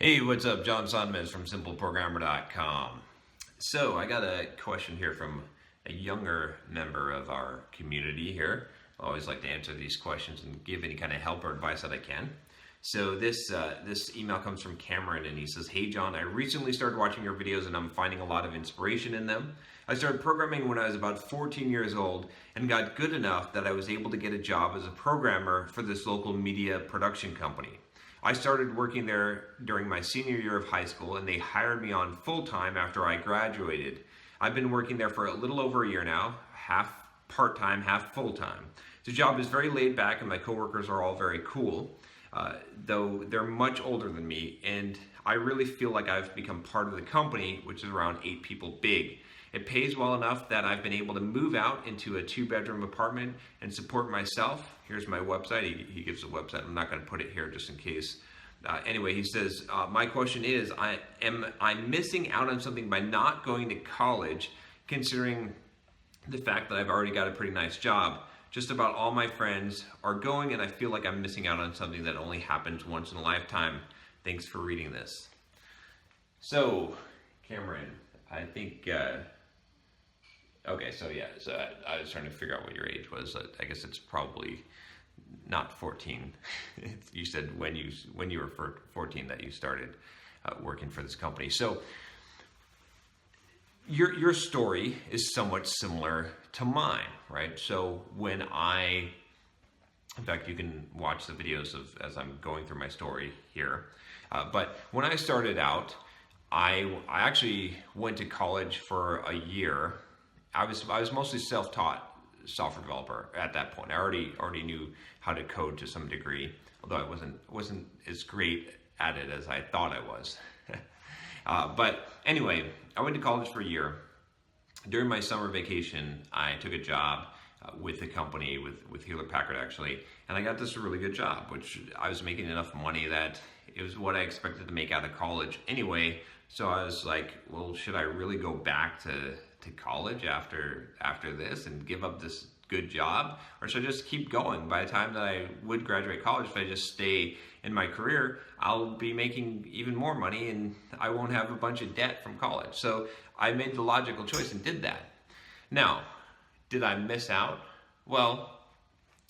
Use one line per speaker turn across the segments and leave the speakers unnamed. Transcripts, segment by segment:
Hey, what's up? John Sonmez from SimpleProgrammer.com. So I got a question here from a younger member of our community here. I always like to answer these questions and give any kind of help or advice that I can. So this email comes from Cameron, and he says, "Hey John, I recently started watching your videos and I'm finding a lot of inspiration in them. I started programming when I was about 14 years old and got good enough that I was able to get a job as a programmer for this local media production company. I started working there during my senior year of high school and they hired me on full-time after I graduated. I've been working there for a little over a year now, half part-time, half full-time. The job is very laid back and my coworkers are all very cool, though they're much older than me, and I really feel like I've become part of the company, which is around 8 people big. It pays well enough that I've been able to move out into a 2-bedroom apartment and support myself." Here's my website. He gives a website. I'm not going to put it here just in case. Anyway, he says, "My question is, am I missing out on something by not going to college, considering the fact that I've already got a pretty nice job? Just about all my friends are going and I feel like I'm missing out on something that only happens once in a lifetime. Thanks for reading this." So, Cameron, I think... Okay, so I was trying to figure out what your age was. I guess it's probably not 14. You said when you were 14 that you started working for this company. So your story is somewhat similar to mine, right? So in fact, you can watch the videos as I'm going through my story here. But when I started out, I actually went to college for a year. I was mostly self-taught software developer at that point. I already knew how to code to some degree, although I wasn't as great at it as I thought I was. But anyway, I went to college for a year. During my summer vacation, I took a job with the company, with Hewlett-Packard actually, and I got this really good job, which I was making enough money that it was what I expected to make out of college anyway. So I was like, well, should I really go back to college after this and give up this good job, or should I just keep going? By the time that I would graduate college, if I just stay in my career, I'll be making even more money and I won't have a bunch of debt from college. So I made the logical choice and did that. Now, did I miss out? Well,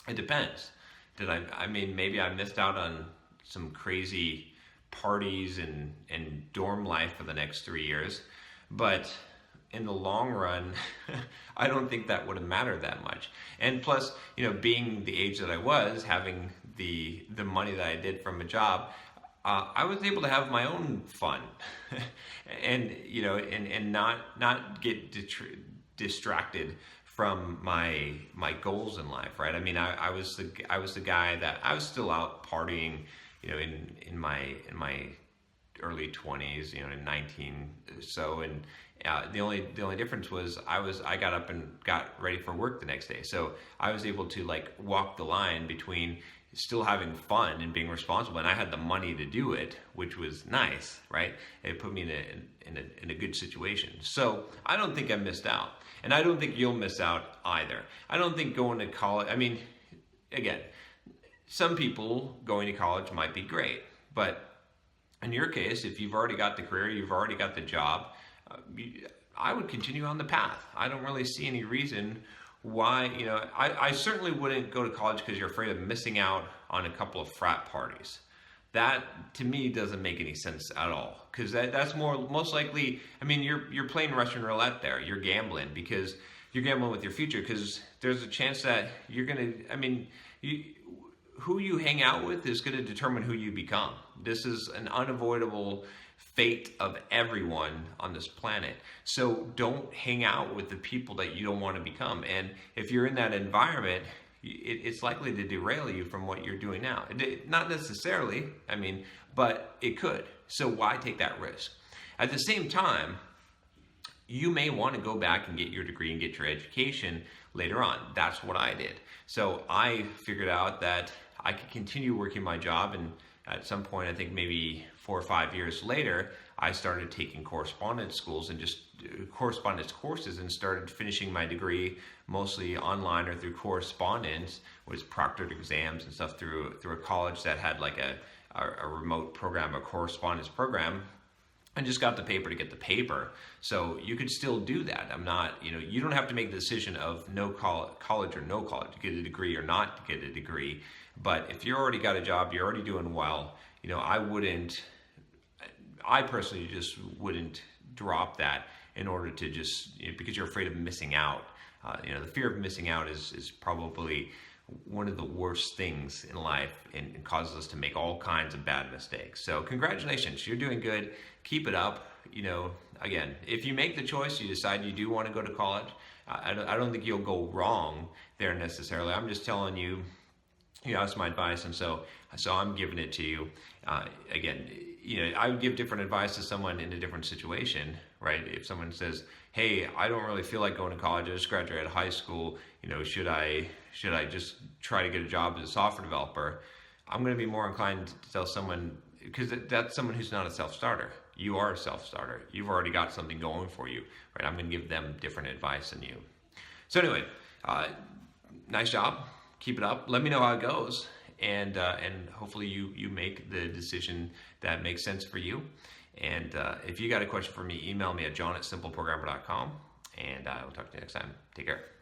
it depends. Maybe I missed out on some crazy parties and dorm life for the next 3 years, but in the long run, I don't think that would have mattered that much. And plus, being the age that I was, having the money that I did from a job, I was able to have my own fun, and and not get distracted from my goals in life, right? I mean, I was the guy that I was still out partying, in my early 20s, in 19 or so, and the only difference was I got up and got ready for work the next day. So I was able to walk the line between still having fun and being responsible, and I had the money to do it, which was nice, right? It put me in a good situation. So I don't think I missed out, and I don't think you'll miss out either. I don't think going to college, again, some people going to college might be great, but in your case, if you've already got the career, you've already got the job, I would continue on the path. I don't really see any reason why, I certainly wouldn't go to college because you're afraid of missing out on a couple of frat parties. That, to me, doesn't make any sense at all, because that's most likely, you're playing Russian roulette there. You're gambling because you're gambling with your future, because there's a chance that you're going to, who you hang out with is going to determine who you become. This is an unavoidable fate of everyone on this planet. So don't hang out with the people that you don't want to become. And if you're in that environment, it's likely to derail you from what you're doing now. Not necessarily, but it could. So why take that risk? At the same time, you may want to go back and get your degree and get your education later on. That's what I did. So I figured out that I could continue working my job, and at some point, I think maybe 4 or 5 years later, I started taking correspondence schools and just correspondence courses, and started finishing my degree mostly online or through correspondence, with proctored exams and stuff through a college that had like a a remote program, a correspondence program, and just got the paper to get the paper. So you could still do that. I'm not, you don't have to make the decision of no college or no college, to get a degree or not to get a degree. But if you already got a job, you're already doing well, I personally just wouldn't drop that in order to just, because you're afraid of missing out. The fear of missing out is probably one of the worst things in life, and causes us to make all kinds of bad mistakes. So congratulations, you're doing good. Keep it up. Again, if you make the choice, you decide you do want to go to college, I don't think you'll go wrong there necessarily. I'm just telling you, that's my advice, and so I'm giving it to you. Again, I would give different advice to someone in a different situation, right? If someone says, "Hey, I don't really feel like going to college. I just graduated high school. Should I just try to get a job as a software developer?" I'm going to be more inclined to tell someone, because that's someone who's not a self-starter. You are a self-starter. You've already got something going for you, right? I'm going to give them different advice than you. So anyway, nice job. Keep it up. Let me know how it goes, and hopefully you make the decision that makes sense for you. And if you got a question for me, email me at john@simpleprogrammer.com, and I will talk to you next time. Take care.